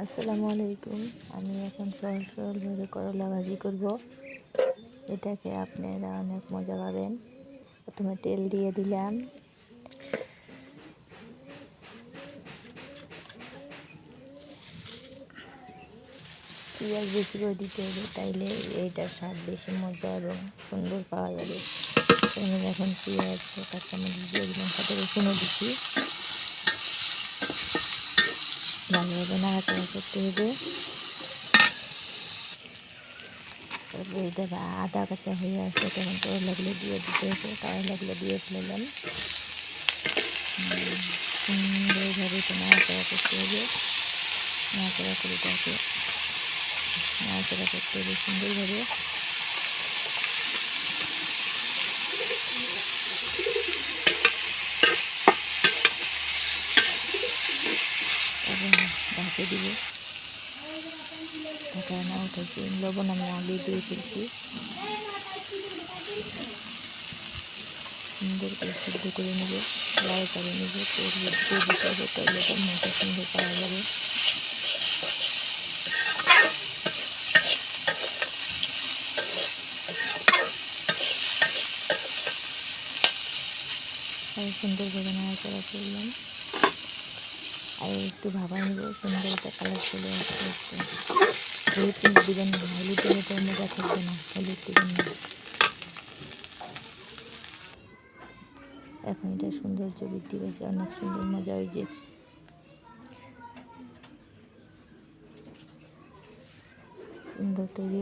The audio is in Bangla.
আসসালামু আলাইকুম। আমি এখন সহজ সরলভাবে করলা ভাজি করব। এটাকে আপনারা অনেক মজা পাবেন। প্রথমে তেল দিয়ে দিলাম, পেঁয়াজ বেশি করে দিতে হবে, তাইলে এইটার স্বাদ বেশি মজা এবং সুন্দর পাওয়া যাবে। আমি এখন পেঁয়াজ কাঁচামরিচ দিয়ে দিলাম, সাথে রসুনও দিচ্ছি। ভালোভাবে নাড়াচাড়া করতে হবে। তারপরে এটা আদা কাঁচা হয়ে আসলে তখন করলাগুলো দিয়ে দিতে হবে। করলাগুলো দিয়ে ফেললাম, সুন্দরভাবে এটা নাড়াচাড়া করতে হবে। নাড়াচাড়া করে এটাকে নাড়াচাড়া করতে হবে সুন্দরভাবে। তারপর ঢাকে দিব, ঢাকা না উঠাইছি, লবণ আমি আগে দিয়ে ফেলছি। সুন্দর করে সিদ্ধ করে নেব, লাল করে নেব। তেল দিয়ে দিতে হবে, তাহলে তার মধ্যে সুন্দর পাওয়া যাবে। আর সুন্দরভাবে নাড়াচাড়া করলাম, আর একটু ভাবাই নেব। সুন্দর একটা কালার চলে আসতে আসতে হলুদ কিন্তু দিবেন না, হলুদ দিলে তো মজা থাকবে না, হলুদ দিবেন না। এখন এটা সৌন্দর্য বৃদ্ধি পেয়েছে, অনেক সুন্দর মজা হয়েছে। সুন্দর তৈরি